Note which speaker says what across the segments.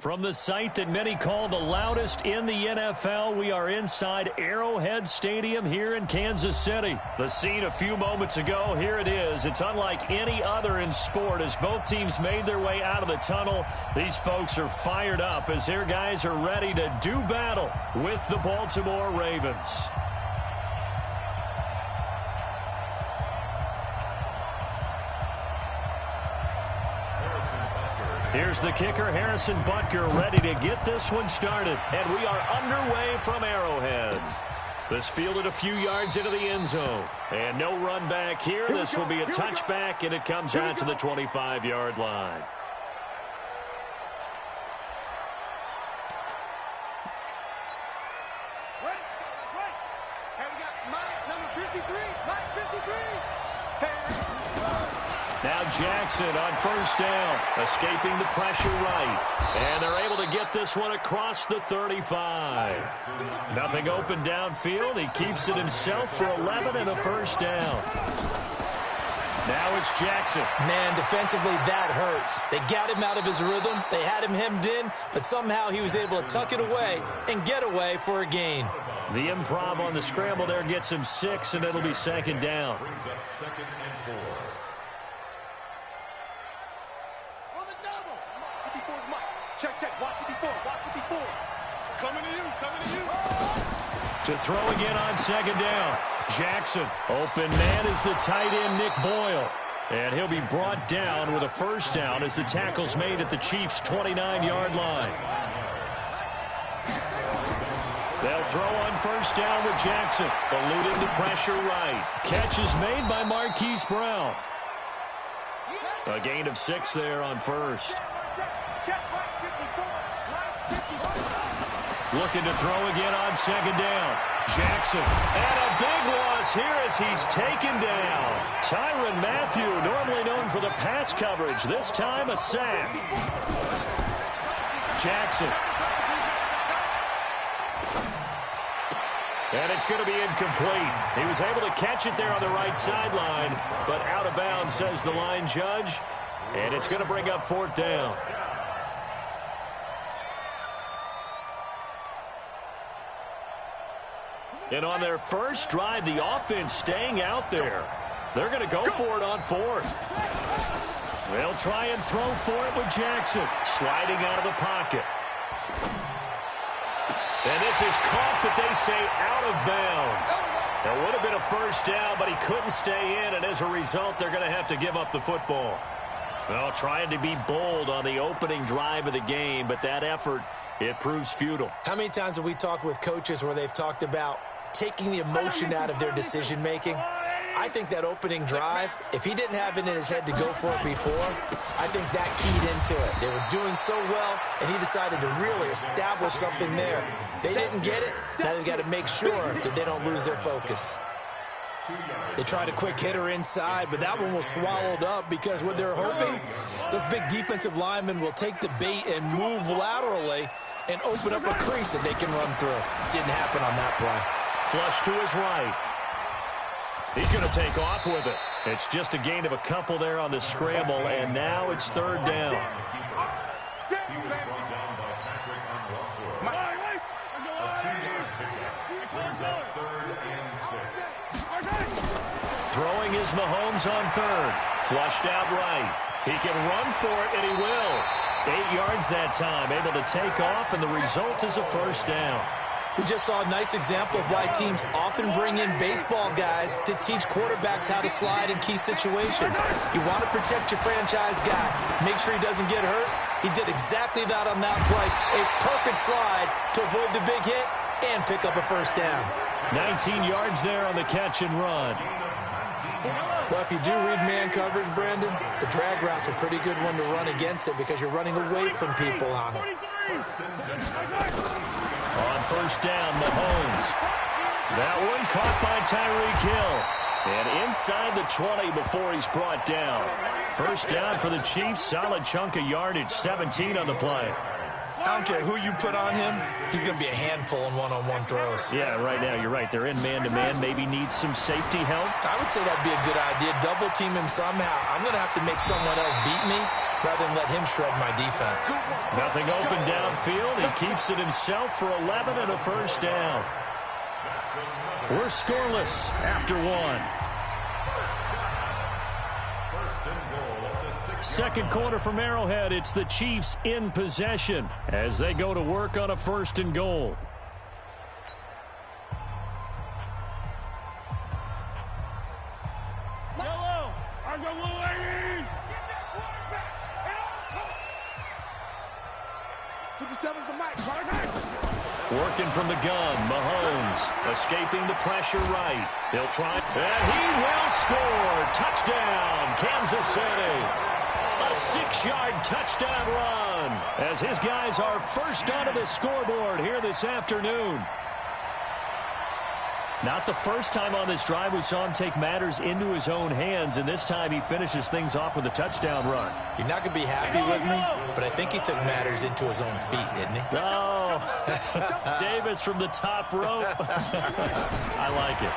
Speaker 1: From the site that many call the loudest in the NFL, we are inside Arrowhead Stadium here in Kansas City. The scene a few moments ago, here it is. It's unlike any other in sport as both teams made their way out of the tunnel. These folks are fired up as their guys are ready to do battle with the Baltimore Ravens. Here's the kicker, Harrison Butker, ready to get this one started. And we are underway from Arrowhead. This fielded a few yards into the end zone. And no run back here. This will be a touchback, and it comes out to the 25-yard line. Now Jackson on first down, escaping the pressure right. And they're able to get this one across the 35. Nothing open downfield. He keeps it himself for 11 and a first down. Now it's Jackson.
Speaker 2: Man, defensively, that hurts. They got him out of his rhythm. They had him hemmed in, but somehow he was able to tuck it away and get away for a gain.
Speaker 1: The improv on the scramble there gets him 6, and it'll be second down.
Speaker 3: Check. Watch 54. Coming to you.
Speaker 1: To throw again on second down. Jackson. Open man is the tight end, Nick Boyle. And he'll be brought down with a first down as the tackle's made at the Chiefs' 29-yard line. They'll throw on first down with Jackson. Eluding the pressure right. Catch is made by Marquise Brown. A gain of 6 there on first. Looking to throw again on second down. Jackson. And a big loss here as he's taken down. Tyrann Mathieu, normally known for the pass coverage. This time a sack. Jackson. And it's going to be incomplete. He was able to catch it there on the right sideline, but out of bounds, says the line judge. And it's going to bring up fourth down. And on their first drive, the offense staying out there. They're going to go for it on fourth. They'll try and throw for it with Jackson. Sliding out of the pocket. And this is caught, but they say out of bounds. There would have been a first down, but he couldn't stay in, and as a result, they're going to have to give up the football. Well, trying to be bold on the opening drive of the game, but that effort, it proves futile.
Speaker 2: How many times have we talked with coaches where they've talked about taking the emotion out of their decision-making? I think that opening drive, if he didn't have it in his head to go for it before, I think that keyed into it. They were doing so well, and he decided to really establish something there. They didn't get it. Now they've got to make sure that they don't lose their focus. They tried a quick hitter inside, but that one was swallowed up because what they're hoping, those big defensive linemen will take the bait and move laterally and open up a crease that they can run through. Didn't happen on that play.
Speaker 1: Flush to his right. He's going to take off with it. It's just a gain of a couple there on the scramble, and now it's third down. Throwing is Mahomes on third. Flushed out right. He can run for it, and he will. 8 yards that time, able to take off, and the result is a first down.
Speaker 2: We just saw a nice example of why teams often bring in baseball guys to teach quarterbacks how to slide in key situations. You want to protect your franchise guy. Make sure he doesn't get hurt. He did exactly that on that play. A perfect slide to avoid the big hit and pick up a first down.
Speaker 1: 19 yards there on the catch and run.
Speaker 2: Well, if you do read man coverage, Brandon, the drag route's a pretty good one to run against it because you're running away from people on it.
Speaker 1: On first down, Mahomes. That one caught by Tyreek Hill. And inside the 20 before he's brought down. First down for the Chiefs. Solid chunk of yardage. 17 on the play.
Speaker 2: I don't care who you put on him. He's going to be a handful in one-on-one throws.
Speaker 1: Yeah, right now you're right. They're in man-to-man. Maybe need some safety help.
Speaker 2: I would say that'd be a good idea. Double team him somehow. I'm going to have to make someone else beat me. rather than let him shred my defense.
Speaker 1: Nothing open downfield. He keeps it himself for 11 and a first down. We're scoreless after one. Second quarter from Arrowhead. It's the Chiefs in possession as they go to work on a first and goal. Working from the gun, Mahomes escaping the pressure right. He'll try, and he will score. Touchdown, Kansas City. A 6-yard touchdown run as his guys are first onto the scoreboard here this afternoon. Not the first time on this drive we saw him take matters into his own hands, and this time he finishes things off with a touchdown run.
Speaker 2: You're not going to be happy with me, but I think he took matters into his own feet, didn't he?
Speaker 1: Oh, Davis from the top rope. I like it.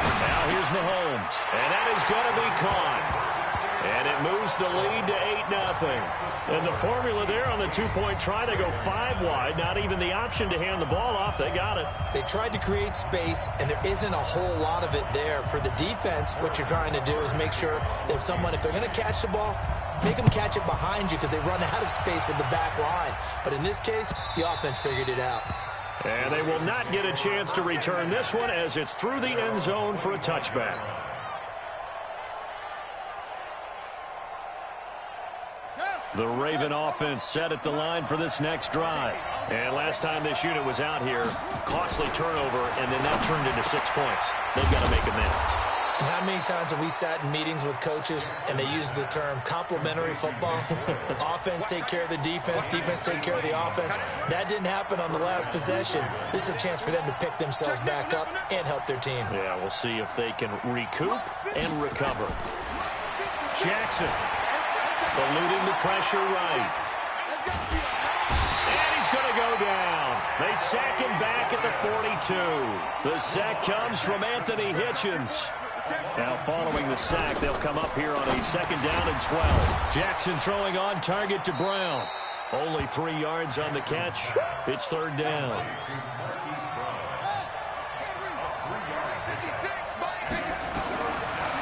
Speaker 1: Now here's Mahomes, and that is going to be caught. And it moves the lead to 8-0. And the formula there on the two-point try, they go 5 wide. Not even the option to hand the ball off. They got it.
Speaker 2: They tried to create space, and there isn't a whole lot of it there. For the defense, what you're trying to do is make sure that if they're going to catch the ball, make them catch it behind you because they run out of space with the back line. But in this case, the offense figured it out.
Speaker 1: And they will not get a chance to return this one as it's through the end zone for a touchback. The Raven offense set at the line for this next drive. And last time this unit was out here, costly turnover, and then that turned into 6 points. They've got to make amends.
Speaker 2: And how many times have we sat in meetings with coaches and they use the term complementary football? Offense take care of the defense, defense take care of the offense. That didn't happen on the last possession. This is a chance for them to pick themselves back up and help their team.
Speaker 1: Yeah, we'll see if they can recoup and recover. Jackson. Eluding the pressure right. And he's going to go down. They sack him back at the 42. The sack comes from Anthony Hitchens. Now following the sack, they'll come up here on a 2nd down and 12. Jackson throwing on target to Brown. Only 3 yards on the catch. It's 3rd down.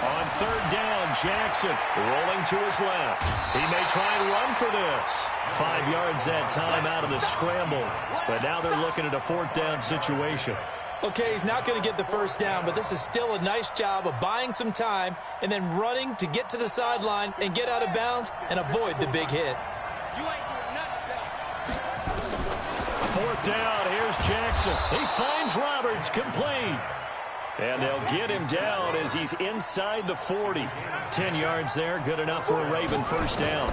Speaker 1: On 3rd down, Jackson rolling to his left. He may try and run for this. 5 yards that time out of the scramble. But now they're looking at a 4th down situation.
Speaker 2: Okay, he's not going to get the 1st down, but this is still a nice job of buying some time and then running to get to the sideline and get out of bounds and avoid the big hit.
Speaker 1: 4th down, here's Jackson. He finds Roberts, complete. And they'll get him down as he's inside the 40. 10 yards there, good enough for a Raven 1st down.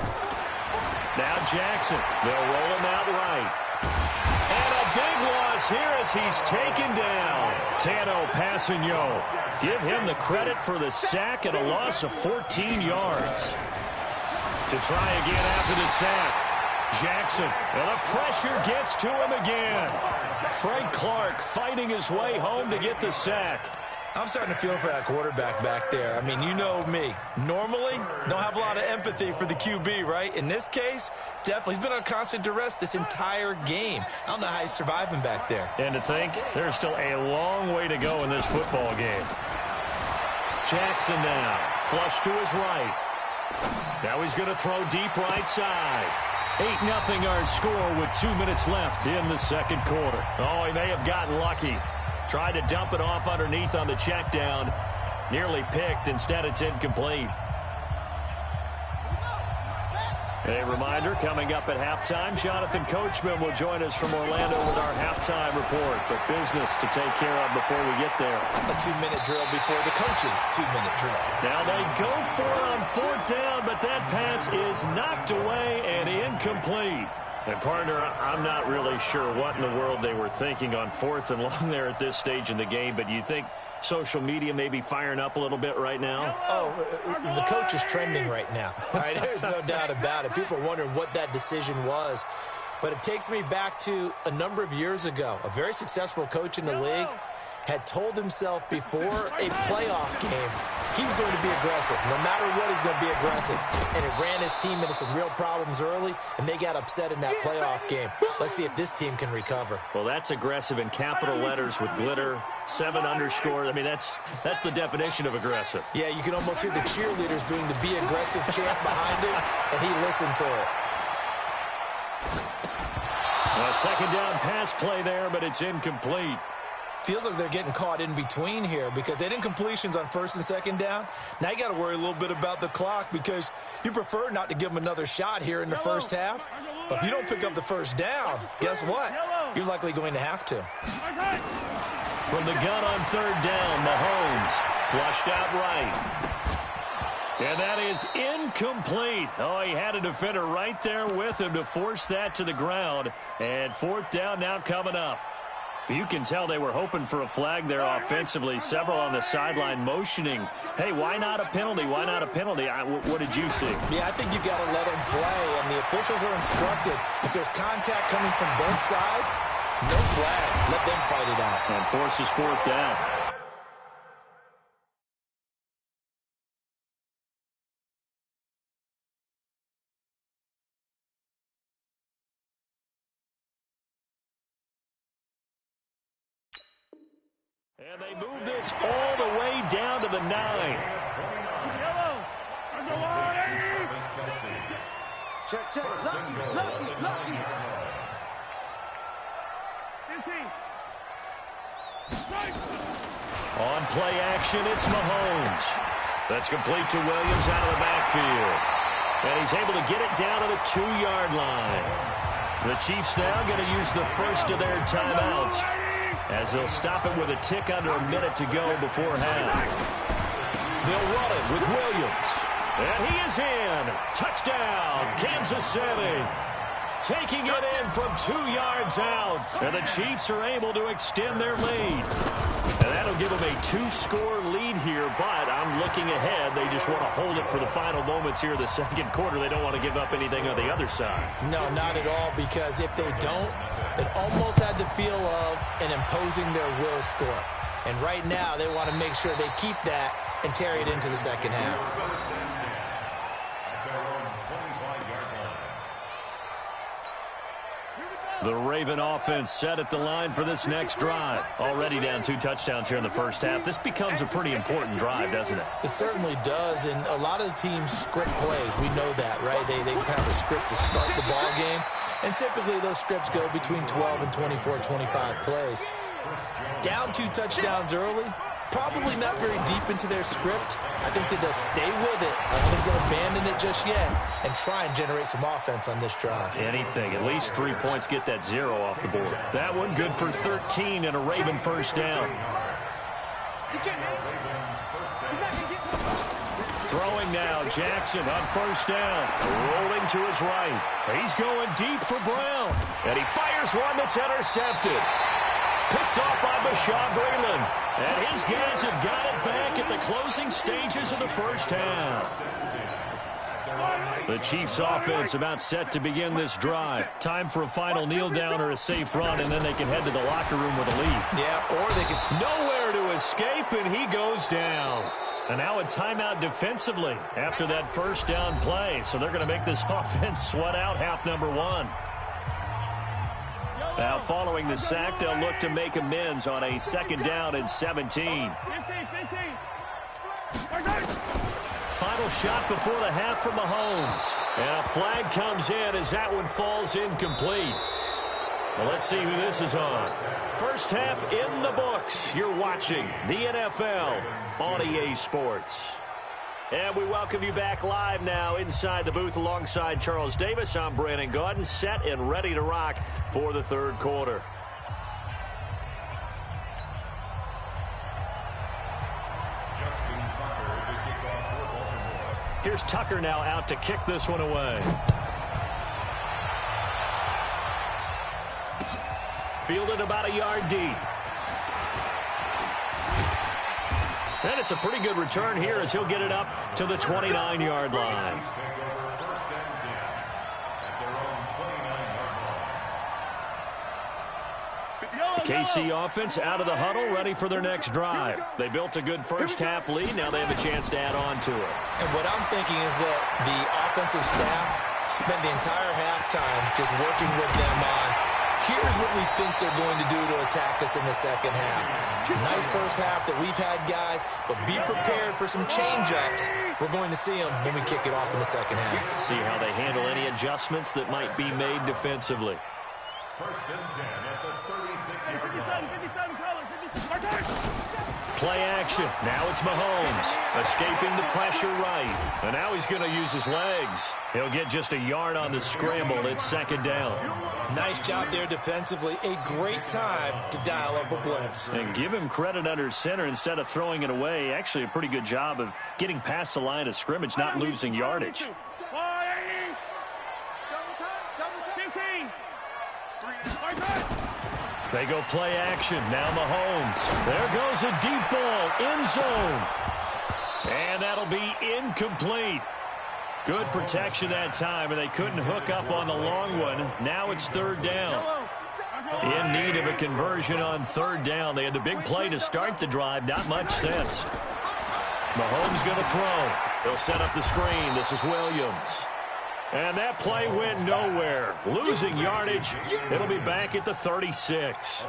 Speaker 1: Now Jackson, they'll roll him out right. And a big loss here as he's taken down. Tano Passigno. Give him the credit for the sack and a loss of 14 yards. To try again after the sack. Jackson, and the pressure gets to him again. Frank Clark fighting his way home to get the sack.
Speaker 2: I'm starting to feel for that quarterback back there. I mean, you know me. Normally, don't have a lot of empathy for the QB, right? In this case, definitely. He's been on constant duress this entire game. I don't know how he's surviving back there.
Speaker 1: And to think, there's still a long way to go in this football game. Jackson now, flush to his right. Now he's going to throw deep right side. 8-0 our score with 2 minutes left in the 2nd quarter. Oh, he may have gotten lucky. Tried to dump it off underneath on the check down. Nearly picked. Instead, it's incomplete. A reminder, coming up at halftime, Jonathan Coachman will join us from Orlando with our halftime report. But business to take care of before we get there.
Speaker 2: A 2-minute drill before the coach's 2-minute drill.
Speaker 1: Now they go for it on 4th down, but that pass is knocked away and incomplete. And, partner, I'm not really sure what in the world they were thinking on 4th and long there at this stage in the game, but you think social media may be firing up a little bit right now?
Speaker 2: Oh, the coach is trending right now. All right, there's no doubt about it. People are wondering what that decision was. But it takes me back to a number of years ago. A very successful coach in the league had told himself before a playoff game He's going to be aggressive. No matter what, he's going to be aggressive. And it ran his team into some real problems early, and they got upset in that playoff game. Let's see if this team can recover.
Speaker 1: Well, that's aggressive in capital letters with glitter, 7 underscore. I mean, that's the definition of aggressive.
Speaker 2: Yeah, you can almost hear the cheerleaders doing the be aggressive chant behind him, and he listened to it.
Speaker 1: A second down pass play there, but it's incomplete.
Speaker 2: Feels like they're getting caught in between here because they didn't completions on first and second down. Now you got to worry a little bit about the clock because you prefer not to give them another shot here in the first half. But if you don't pick up the first down, guess what? You're likely going to have to.
Speaker 1: From the gun on third down, Mahomes flushed out right. And that is incomplete. Oh, he had a defender right there with him to force that to the ground. And fourth down now coming up. You can tell they were hoping for a flag there offensively. Several on the sideline motioning. Hey, why not a penalty? Why not a penalty? What did you see?
Speaker 2: Yeah, I think you've got to let them play. And the officials are instructed, if there's contact coming from both sides, no flag. Let them fight it out.
Speaker 1: And forces fourth down. And they move this all the way down to the 9.
Speaker 3: Check. Lucky.
Speaker 1: On play action, it's Mahomes. That's complete to Williams out of the backfield. And he's able to get it down to the 2-yard line. The Chiefs now going to use the first of their timeouts, as they'll stop it with a tick under a minute to go before half. They'll run it with Williams. And he is in. Touchdown, Kansas City. Taking it in from 2 yards out. And the Chiefs are able to extend their lead. And that'll give them a 2-score lead here, but I'm looking ahead. They just want to hold it for the final moments here of the second quarter. They don't want to give up anything on the other side.
Speaker 2: No, not at all, because if they don't, it almost had the feel of an imposing their will score. And right now, they want to make sure they keep that and carry it into the second half.
Speaker 1: The Raven offense set at the line for this next drive. Already down 2 touchdowns here in the first half. This becomes a pretty important drive, doesn't it?
Speaker 2: It certainly does, and a lot of the teams script plays. We know that, right? They have a script to start the ball game, and typically those scripts go between 12 and 24, 25 plays. Down 2 touchdowns early, probably not very deep into their script. I think that they'll stay with it. I don't think they'll abandon it just yet and try and generate some offense on this drive.
Speaker 1: Anything. At least 3 points, get that 0 off the board. That one good for 13 and a Raven first down. Throwing now, Jackson on first down. Rolling to his right. He's going deep for Brown. And he fires one that's intercepted. Picked off by Bashaw Breeland. And his guys have got it back at the closing stages of the first half. The Chiefs offense about set to begin this drive. Time for a final kneel down or a safe run, and then they can head to the locker room with a lead.
Speaker 2: Yeah, or they can...
Speaker 1: Nowhere to escape, and he goes down. And now a timeout defensively after that first down play. So they're going to make this offense sweat out half number 1. Now, following the sack, they'll look to make amends on a second down and 17. Final shot before the half from Mahomes. And a flag comes in as that one falls incomplete. Well, let's see who this is on. First half in the books. You're watching the NFL on EA Sports. And we welcome you back live now inside the booth alongside Charles Davis. I'm Brandon Gaudin, set and ready to rock for the third quarter. Here's Tucker now out to kick this one away. Fielded about a yard deep. And it's a pretty good return here as he'll get it up to the 29-yard line. KC offense out of the huddle, ready for their next drive. They built a good first-half lead. Now they have a chance to add on to it.
Speaker 2: And what I'm thinking is that the offensive staff spent the entire halftime just working with them on, here's what we think they're going to do to attack us in the second half. Nice first half that we've had, guys, but be prepared for some change-ups. We're going to see them when we kick it off in the second half.
Speaker 1: See how they handle any adjustments that might be made defensively.
Speaker 4: First and 10 at the 36-yard line.
Speaker 3: 57 colors, 56.
Speaker 1: Play action. Now it's Mahomes escaping the pressure right. And now he's going to use his legs. He'll get just a yard on the scramble. It's second down.
Speaker 2: Nice job there defensively. A great time to dial up a blitz.
Speaker 1: And give him credit under center instead of throwing it away. Actually a pretty good job of getting past the line of scrimmage, not losing yardage. They go play action. Now Mahomes. There goes a deep ball. End zone. And that'll be incomplete. Good protection that time, and they couldn't hook up on the long one. Now it's third down. In need of a conversion on third down. They had the big play to start the drive. Not much sense. Mahomes going to throw. They'll set up the screen. This is Williams. And that play went nowhere. Losing yardage. It'll be back at the 36.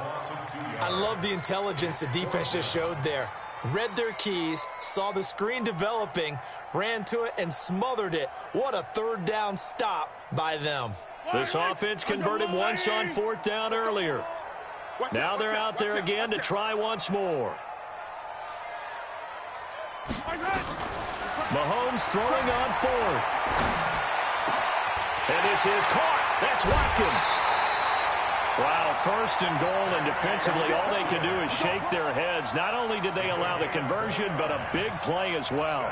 Speaker 2: I love the intelligence the defense just showed there. Read their keys, saw the screen developing, ran to it, and smothered it. What a third down stop by them.
Speaker 1: This offense converted once on fourth down earlier. Now they're out there again to try once more. Mahomes throwing on fourth. And this is caught. That's Watkins. Wow, first and goal, and defensively all they can do is shake their heads. Not only did they allow the conversion, but a big play as well.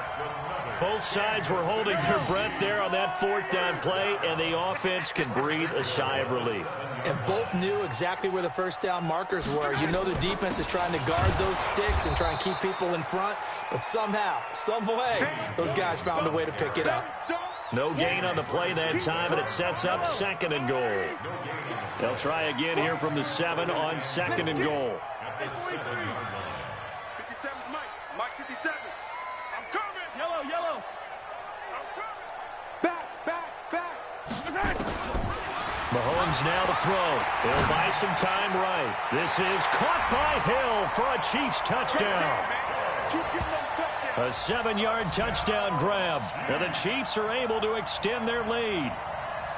Speaker 1: Both sides were holding their breath there on that fourth down play, and the offense can breathe a sigh of relief.
Speaker 2: And both knew exactly where the first down markers were. You know the defense is trying to guard those sticks and try and keep people in front, but somehow, some way, those guys found a way to pick it up.
Speaker 1: No gain on the play that time, and it sets up second and goal. They'll try again here from the 7 on second and goal.
Speaker 3: 57 Mike 57. I'm coming. Yellow. I'm coming. Back.
Speaker 1: Mahomes now to throw. He'll buy some time right. This is caught by Hill for a Chiefs touchdown. A 7-yard touchdown grab. And the Chiefs are able to extend their lead.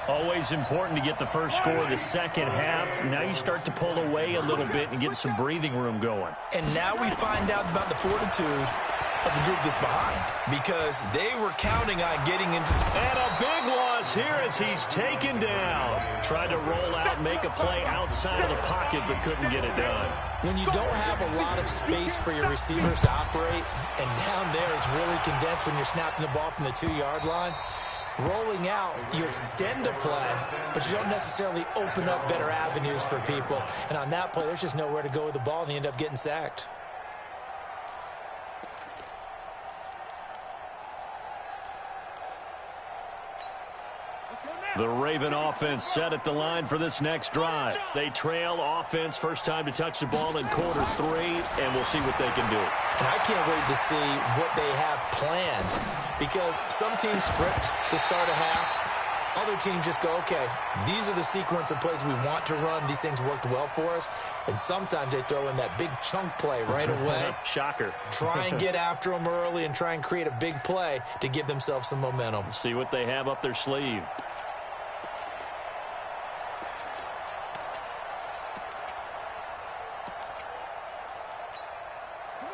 Speaker 1: Always important to get the first score of the second half. Now you start to pull away a little bit and get some breathing room going.
Speaker 2: And now we find out about the fortitude of the group that's behind, because they were counting on getting into...
Speaker 1: And a big loss here as he's taken down. Tried to roll out, make a play outside of the pocket, but couldn't get it done.
Speaker 2: When you don't have a lot of space for your receivers to operate, and down there it's really condensed when you're snapping the ball from the 2-yard line, rolling out, you extend a play, but you don't necessarily open up better avenues for people. And on that play, there's just nowhere to go with the ball, and you end up getting sacked.
Speaker 1: The Raven offense set at the line for this next drive. They trail offense, first time to touch the ball in quarter 3, and we'll see what they can do.
Speaker 2: And I can't wait to see what they have planned, because some teams script to start a half. Other teams just go, okay, these are the sequence of plays we want to run. These things worked well for us. And sometimes they throw in that big chunk play right away.
Speaker 1: Shocker.
Speaker 2: Try and get after them early and try and create a big play to give themselves some momentum.
Speaker 1: See what they have up their sleeve.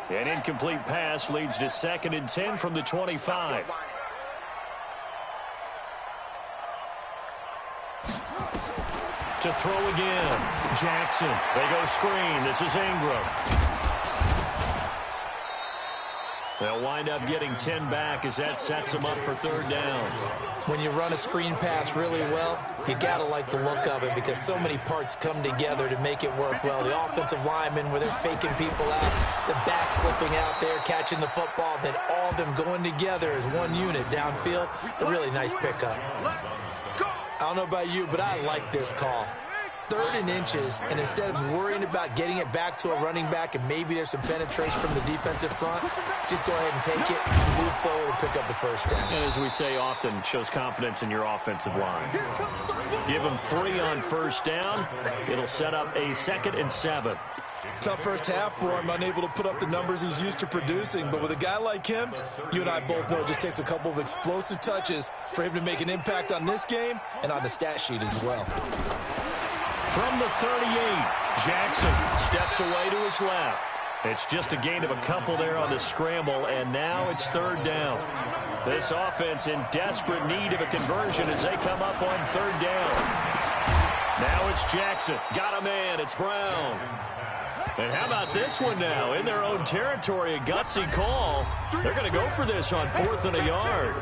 Speaker 1: An incomplete pass leads to 2nd and 10 from the 25. To throw again. Jackson. They go screen. This is Ingram. They'll wind up getting 10 back as that sets them up for third down.
Speaker 2: When you run a screen pass really well, you got to like the look of it, because so many parts come together to make it work well. The offensive linemen, where they're faking people out, the back slipping out there, catching the football, then all of them going together as one unit downfield. A really nice pickup. I don't know about you, but I like this call. 3rd and inches, and instead of worrying about getting it back to a running back and maybe there's some penetration from the defensive front, just go ahead and take it, move forward, and pick up the first down.
Speaker 1: And as we say often, shows confidence in your offensive line. Give them 3 on first down. It'll set up a 2nd and 7.
Speaker 5: Tough first half for him, unable to put up the numbers he's used to producing. But with a guy like him, you and I both know it just takes a couple of explosive touches for him to make an impact on this game and on the stat sheet as well.
Speaker 1: From the 38, Jackson steps away to his left. It's just a gain of a couple there on the scramble, and now it's 3rd down. This offense in desperate need of a conversion as they come up on 3rd down. Now it's Jackson. Got a man. It's Brown. And how about this one now? In their own territory, a gutsy call. They're going to go for this on 4th and a yard.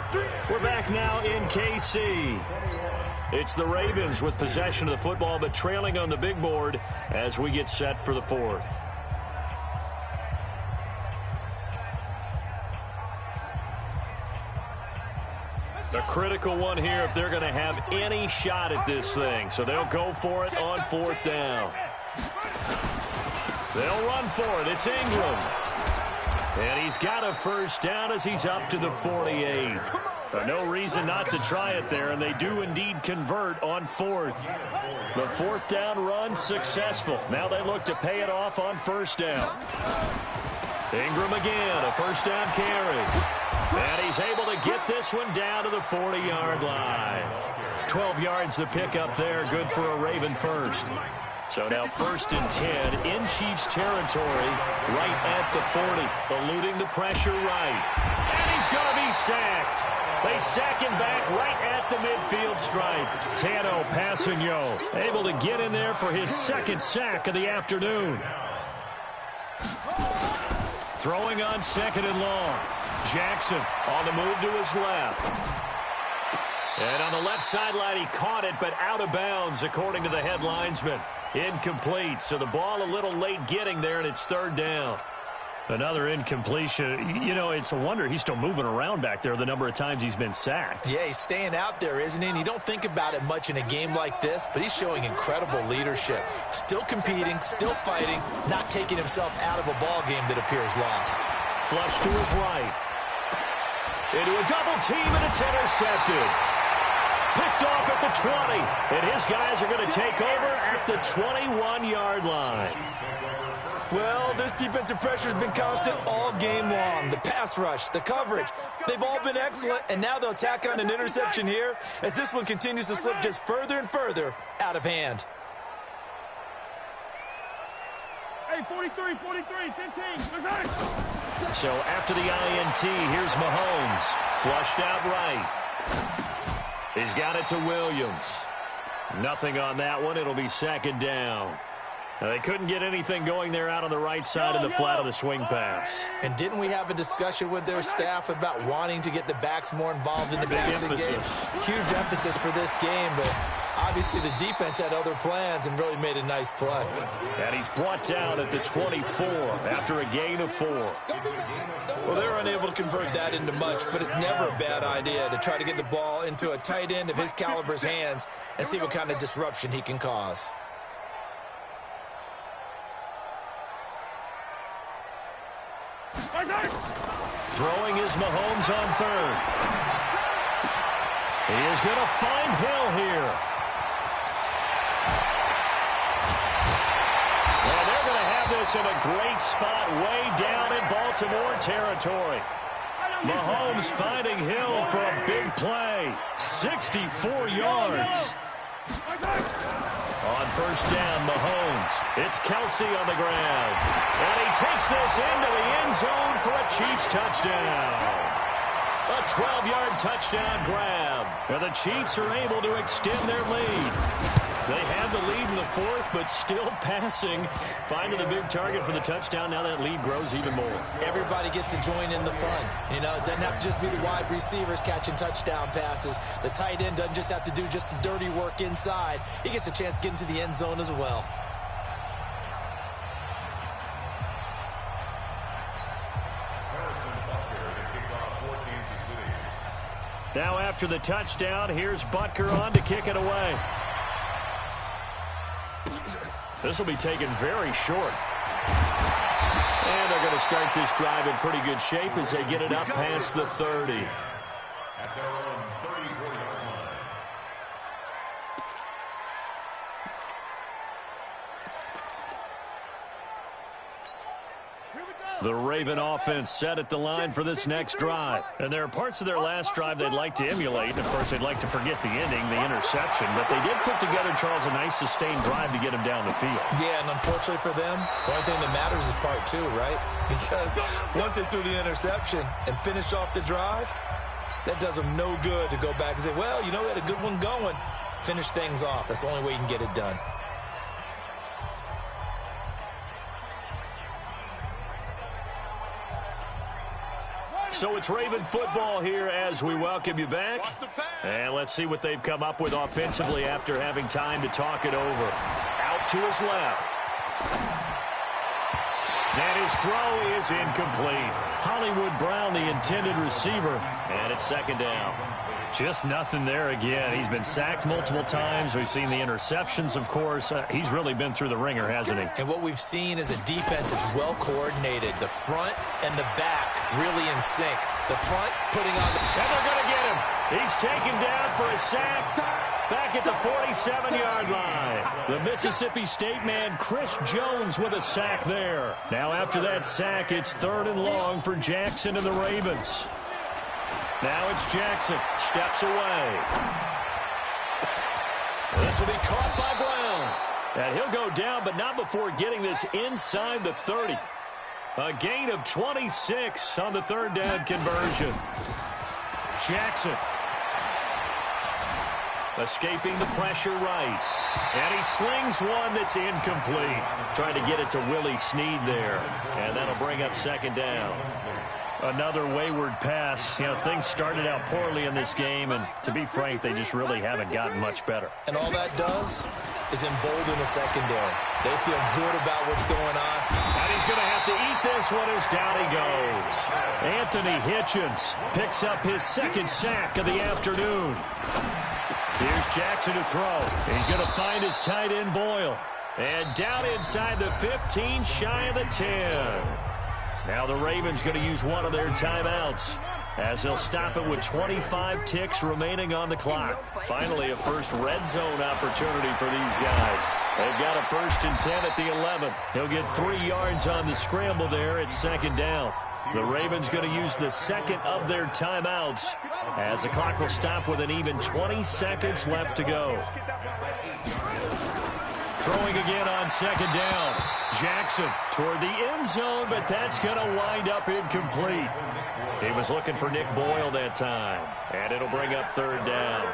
Speaker 1: We're back now in KC. It's the Ravens with possession of the football, but trailing on the big board as we get set for the 4th. A critical one here if they're going to have any shot at this thing. So they'll go for it on 4th down. They'll run for it. It's Ingram. And he's got a first down as he's up to the 48. No reason not to try it there, and they do indeed convert on 4th. The 4th down run successful. Now they look to pay it off on 1st down. Ingram again, a first down carry. And he's able to get this one down to the 40-yard line. 12 yards to pick up there, good for a Raven first. So now 1st and 10 in Chiefs territory, right at the 40, eluding the pressure right. And he's going to be sacked. They sack him back right at the midfield stripe. Tano Passanio able to get in there for his 2nd sack of the afternoon. Throwing on 2nd and long. Jackson on the move to his left. And on the left sideline, he caught it, but out of bounds, according to the head linesman. Incomplete, so the ball a little late getting there, and it's 3rd down. Another incompletion. You know, it's a wonder he's still moving around back there the number of times he's been sacked.
Speaker 2: Yeah, he's staying out there, isn't he? And you don't think about it much in a game like this, but he's showing incredible leadership. Still competing, still fighting, not taking himself out of a ball game that appears lost.
Speaker 1: Flush to his right. Into a double team, and it's intercepted. Picked off at the 20, and his guys are going to take over at the 21-yard line.
Speaker 5: Well, this defensive pressure has been constant all game long. The pass rush, the coverage, they've all been excellent, and now they'll tack on an interception here as this one continues to slip just further and further out of hand.
Speaker 3: Hey, 43, 15.
Speaker 1: So after the INT, here's Mahomes. Flushed out right. He's got it to Williams. Nothing on that one. It'll be 2nd down. Now, they couldn't get anything going there out on the right side of the flat of the swing pass.
Speaker 2: And didn't we have a discussion with their staff about wanting to get the backs more involved in the passing game? Huge emphasis for this game, but obviously the defense had other plans and really made a nice play.
Speaker 1: And he's brought down at the 24 after a gain of 4.
Speaker 5: Well, they're unable to convert that into much, but it's never a bad idea to try to get the ball into a tight end of his caliber's hands and see what kind of disruption he can cause.
Speaker 1: Throwing is Mahomes on 3rd. He is going to find Hill here. Well, they're going to have this in a great spot way down in Baltimore territory. Mahomes finding Hill for a big play. 64 yards. On 1st down, Mahomes. It's Kelsey on the ground. And he takes this into the end zone for a Chiefs touchdown. A 12-yard touchdown grab. And the Chiefs are able to extend their lead. They have the lead in the 4th, but still passing. Finding the big target for the touchdown. Now that lead grows even more.
Speaker 2: Everybody gets to join in the fun. You know, it doesn't have to just be the wide receivers catching touchdown passes. The tight end doesn't just have to do just the dirty work inside. He gets a chance to get into the end zone as well.
Speaker 1: Now after the touchdown, here's Butker on to kick it away. This will be taken very short. And they're going to start this drive in pretty good shape as they get it up past the 30.
Speaker 4: At their own 34-yard line.
Speaker 1: The Raven offense set at the line for this next drive. And there are parts of their last drive they'd like to emulate. And, of course, they'd like to forget the ending, the interception. But they did put together, Charles, a nice sustained drive to get him down the field.
Speaker 2: Yeah, and unfortunately for them, the only thing that matters is part two, right? Because once they threw the interception and finished off the drive, that does them no good to go back and say, well, you know, we had a good one going. Finish things off. That's the only way you can get it done.
Speaker 1: So it's Raven football here as we welcome you back. And let's see what they've come up with offensively after having time to talk it over. Out to his left. And his throw is incomplete. Hollywood Brown, the intended receiver. And it's second down. Just nothing there again. He's been sacked multiple times. We've seen the interceptions, of course. He's really been through the ringer, hasn't he?
Speaker 2: And what we've seen is a defense is well coordinated. The front and the back really in sync. The front putting on the...
Speaker 1: And they're going to get him. He's taken down for a sack back at the 47-yard line. The Mississippi State man, Chris Jones, with a sack there. Now after that sack, it's 3rd and long for Jackson and the Ravens. Now it's Jackson. Steps away. This will be caught by Brown. And he'll go down, but not before getting this inside the 30. A gain of 26 on the 3rd down conversion. Jackson. Escaping the pressure right. And he slings one that's incomplete. Trying to get it to Willie Snead there. And that'll bring up 2nd down. Another wayward pass. You know, things started out poorly in this game, and to be frank, they just really haven't gotten much better.
Speaker 2: And all that does is embolden the secondary. They feel good about what's going on.
Speaker 1: And he's going to have to eat this one as down he goes. Anthony Hitchens picks up his 2nd sack of the afternoon. Here's Jackson to throw. He's going to find his tight end Boyle. And down inside the 15, shy of the 10. Now the Ravens going to use one of their timeouts as they'll stop it with 25 ticks remaining on the clock. Finally, a first red zone opportunity for these guys. They've got a 1st and 10 at the 11. He'll get 3 yards on the scramble there at 2nd down. The Ravens going to use the 2nd of their timeouts as the clock will stop with an even 20 seconds left to go. Throwing again on 2nd down. Jackson toward the end zone, but that's going to wind up incomplete. He was looking for Nick Boyle that time, and it'll bring up 3rd down.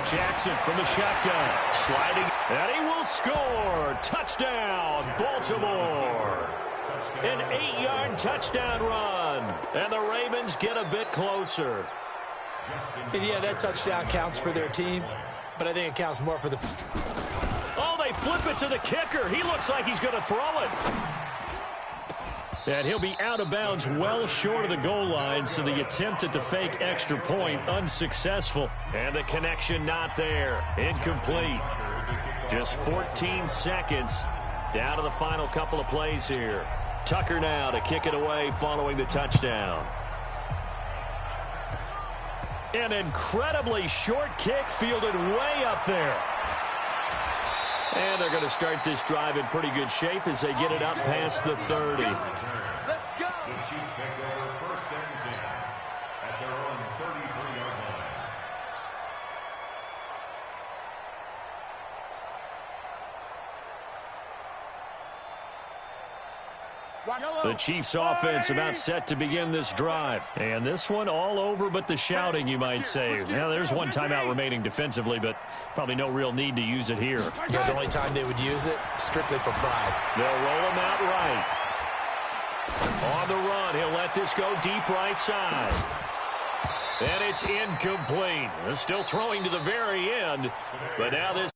Speaker 1: Jackson from the shotgun, sliding, and he will score. Touchdown, Baltimore. An 8-yard touchdown run, and the Ravens get a bit closer.
Speaker 2: And yeah, that touchdown counts for their team, but I think it counts more for the...
Speaker 1: Oh, they flip it to the kicker. He looks like he's going to throw it. And he'll be out of bounds well short of the goal line, so the attempt at the fake extra point unsuccessful. And the connection not there. Incomplete. Just 14 seconds down to the final couple of plays here. Tucker now to kick it away following the touchdown. An incredibly short kick fielded way up there. And they're going to start this drive in pretty good shape as they get it up past the 30.
Speaker 4: The Chiefs take over 1st and 10 at their own 33-yard line.
Speaker 1: The Chiefs offense about set to begin this drive. And this one all over but the shouting, you might say. Now, there's one timeout remaining defensively, but probably no real need to use it here.
Speaker 2: Yeah, the only time they would use it, strictly for pride.
Speaker 1: They'll roll him out right. On the run, he'll let this go deep right side. And it's incomplete. They're still throwing to the very end, but now this